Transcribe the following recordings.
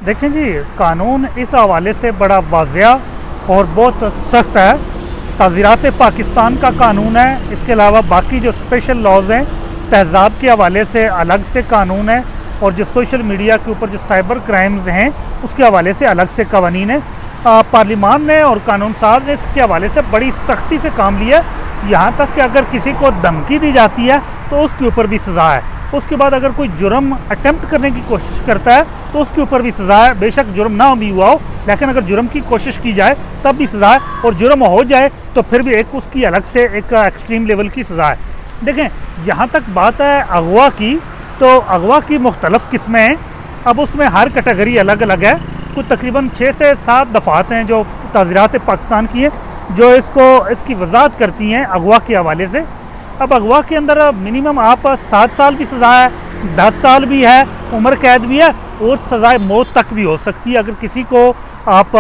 देखें जी, कानून इस हवाले से बड़ा वाज़िया और बहुत सख्त है। ताज़ीरात पाकिस्तान का कानून है, इसके अलावा बाकी जो स्पेशल लॉज़ हैं तहज़ाब के हवाले से अलग से कानून है, और जो सोशल मीडिया के ऊपर जो साइबर क्राइम्स हैं उसके हवाले से अलग से कवानीन है। पार्लिमान ने और कानून साज ने इसके हवाले से बड़ी सख्ती से काम लिया है। यहाँ तक कि अगर किसी को धमकी दी जाती है तो उसके ऊपर भी सज़ा है। उसके बाद अगर कोई जुर्म अटेम्प्ट करने की कोशिश करता है तो उसके ऊपर भी सज़ा है। बेशक जुर्म ना भी हुआ हो, लेकिन अगर जुर्म की कोशिश की जाए तब भी सज़ा है, और जुर्म हो जाए तो फिर भी एक उसकी अलग से एक एक्सट्रीम लेवल की सज़ा है। देखें, जहाँ तक बात है अगवा की, तो अगवा की मुख्तलिफ़ किस्में हैं। अब उसमें हर कैटेगरी अलग अलग है। कुछ तकरीबन 6 से 7 दफ़ात हैं जो ताज़ीरात पाकिस्तान की हैं जो इसकी वजाहत करती हैं अगवा के हवाले से। अब अगवा के अंदर मिनिमम आप 7 साल की सज़ा है, 10 साल भी है, उम्र कैद भी है, और सज़ाए मौत तक भी हो सकती है अगर किसी को आप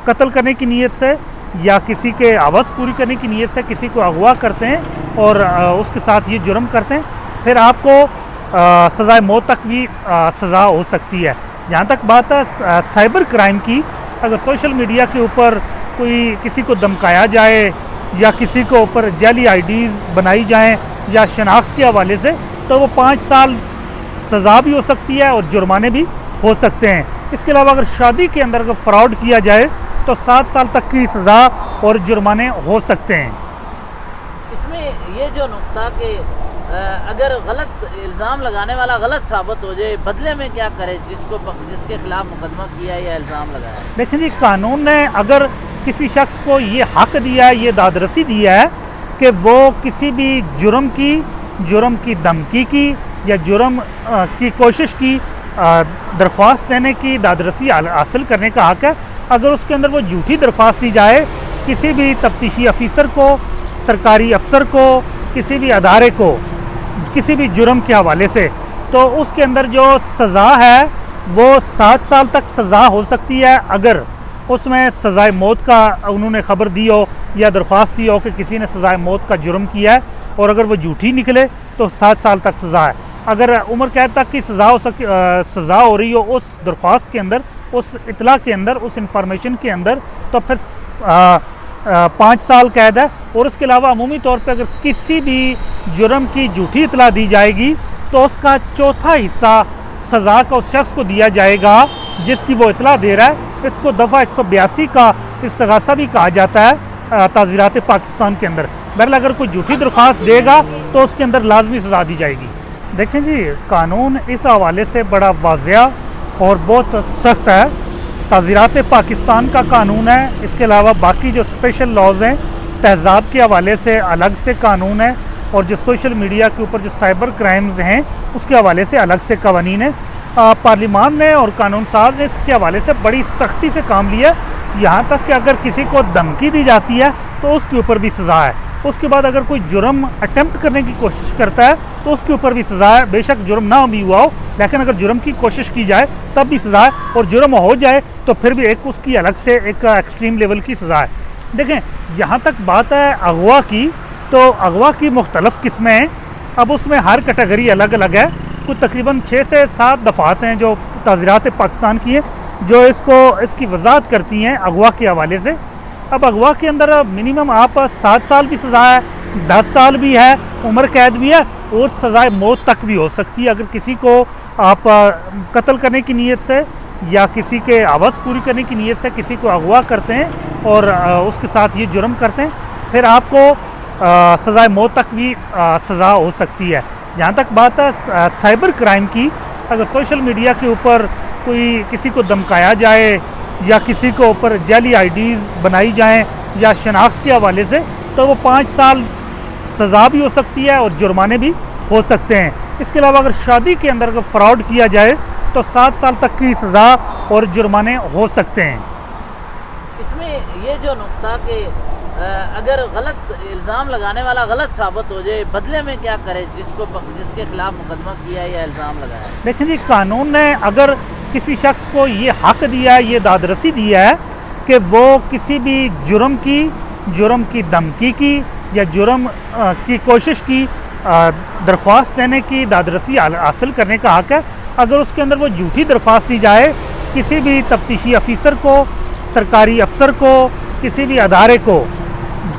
कत्ल करने की नीयत से या किसी के हवस पूरी करने की नीयत से किसी को अगवा करते हैं और उसके साथ ये जुर्म करते हैं, फिर आपको सज़ाए मौत तक भी सज़ा हो सकती है। जहाँ तक बात है साइबर क्राइम की, अगर सोशल मीडिया के ऊपर कोई किसी को धमकाया जाए या किसी के ऊपर जाली आईडीज़ बनाई जाएं या शनाख्त के हवाले से, तो वो 5 साल सज़ा भी हो सकती है और जुर्माने भी हो सकते हैं। इसके अलावा अगर शादी के अंदर अगर फ्रॉड किया जाए तो 7 साल तक की सज़ा और जुर्माने हो सकते हैं। इसमें ये जो नुक्ता कि अगर गलत इल्ज़ाम लगाने वाला गलत साबित हो जाए, बदले में क्या करे जिसके खिलाफ मुकदमा किया या इल्ज़ाम लगाया? लेकिन जी, कानून ने अगर किसी शख्स को ये हक दिया है, ये दादरसी दिया है कि वो किसी भी जुर्म की धमकी की या जुर्म की कोशिश की दरख्वास्त देने की दादरसी हासिल करने का हक है। अगर उसके अंदर वो झूठी दरख्वास्त दी जाए किसी भी तफ्तीशी अफसर को, सरकारी अफसर को, किसी भी अदारे को, किसी भी जुर्म के हवाले से, तो उसके अंदर जो सज़ा है वो 7 साल तक सज़ा हो सकती है। अगर उसमें सज़ाए मौत का उन्होंने ख़बर दी हो या दरख्वास्त दी हो कि किसी ने सज़ाए मौत का जुर्म किया है, और अगर वो झूठी निकले तो 7 साल तक सज़ा है। अगर उम्र कैद तक की सज़ा हो रही हो उस दरख्वास्त के अंदर, उस इतला के अंदर, उस इंफॉर्मेशन के अंदर, तो फिर 5 साल कैद है। और उसके अलावा अमूमी तौर पर अगर किसी भी जुर्म की झूठी इतला दी जाएगी तो उसका चौथा हिस्सा सज़ा का उस शख्स को दिया जाएगा जिसकी वो इतला दे रहा है। इसको दफ़ा 182 का इस्तिगासा भी कहा जाता है ताज़ीरात पाकिस्तान के अंदर। बहरहाल अगर कोई झूठी दरख्वास्त देगा तो उसके अंदर लाजमी सज़ा दी जाएगी। देखें जी, कानून इस हवाले से बड़ा वाज़िया और बहुत सख्त है। ताज़ीरात पाकिस्तान का कानून है, इसके अलावा बाकी जो स्पेशल लॉज़ हैं तहज़ाब के हवाले से अलग से कानून है, और जो सोशल मीडिया के ऊपर जो साइबर क्राइम्स हैं उसके हवाले से अलग से कवानीन है। पार्लिमान ने और कानून साज ने इसके हवाले से बड़ी सख्ती से काम लिया है। यहाँ तक कि अगर किसी को धमकी दी जाती है तो उसके ऊपर भी सज़ा है। उसके बाद अगर कोई जुर्म अटेम्प्ट करने की कोशिश करता है तो उसके ऊपर भी सज़ा है। बेशक जुर्म ना भी हुआ हो, लेकिन अगर जुर्म की कोशिश की जाए तब भी सज़ा है, और जुर्म हो जाए तो फिर भी एक उसकी अलग से एक एक्सट्रीम लेवल की सज़ा है। देखें, जहाँ तक बात है अगवा की, तो अगवा की मुख्तलिफ़ किस्में हैं। अब उसमें हर कैटेगरी अलग अलग है। कुछ तकरीबन 6 से 7 दफ़ात हैं जो ताज़ीरात पाकिस्तान की हैं जो इसकी वजाहत करती हैं अगवा के हवाले से। अब अगवा के अंदर मिनिमम आप 7 साल की सज़ा है, 10 साल भी है, उम्र कैद भी है, और सज़ाए मौत तक भी हो सकती है अगर किसी को आप कत्ल करने की नीयत से या किसी के हवस पूरी करने की नीयत से किसी को अगवा करते हैं और उसके साथ ये जुर्म करते हैं, फिर आपको सज़ाए मौत तक भी सज़ा हो सकती है। जहाँ तक बात है साइबर क्राइम की, अगर सोशल मीडिया के ऊपर कोई किसी को धमकाया जाए या किसी के ऊपर जाली आईडीज़ बनाई जाएं या शनाख्त के हवाले से, तो वो 5 साल सज़ा भी हो सकती है और जुर्माने भी हो सकते हैं। इसके अलावा अगर शादी के अंदर अगर फ्रॉड किया जाए तो 7 साल तक की सज़ा और जुर्माने हो सकते हैं। इसमें ये जो नुक्ता कि अगर गलत इल्ज़ाम लगाने वाला गलत साबित हो जाए, बदले में क्या करे जिसके खिलाफ मुकदमा किया या इल्ज़ाम लगाया? लेकिन जी, कानून ने अगर किसी शख्स को ये हक दिया है, ये दादरसी दिया है कि वो किसी भी जुर्म की धमकी की या जुर्म की कोशिश की दरख्वास्त देने की दादरसी हासिल करने का हक है। अगर उसके अंदर वो झूठी दरख्वास्त दी जाए किसी भी तफ्तीशी अफीसर को, सरकारी अफसर को, किसी भी अदारे को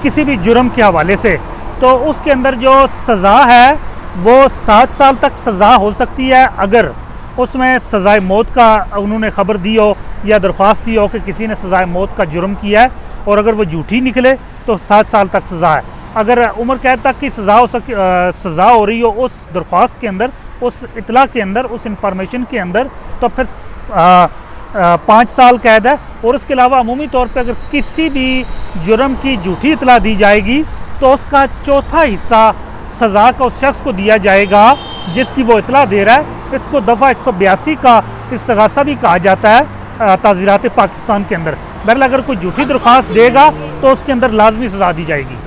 किसी भी जुर्म के हवाले से, तो उसके अंदर जो सज़ा है वो 7 साल तक सज़ा हो सकती है अगर उसमें सज़ाए मौत का उन्होंने ख़बर दी हो या दरख्वास्त दी हो कि किसी ने सज़ाए मौत का जुर्म किया है, और अगर वो झूठी निकले तो 7 साल तक सज़ा है। अगर उम्र कैद तक की सज़ा हो रही हो उस दरख्वास्त के अंदर, उस इतला के अंदर, उस इंफॉर्मेशन के अंदर, तो फिर 5 साल कैद है। और उसके अलावा अमूमी तौर पर अगर किसी भी जुर्म की झूठी इतला दी जाएगी तो उसका चौथा हिस्सा सज़ा का उस शख्स को दिया जाएगा जिसकी वो इतला दे रहा है। इसको दफ़ा 182 का इस्तिगासा भी कहा जाता है ताज़ीरात पाकिस्तान के अंदर। बहरहाल अगर कोई झूठी दरख्वास्त देगा तो उसके अंदर लाजमी सज़ा दी जाएगी।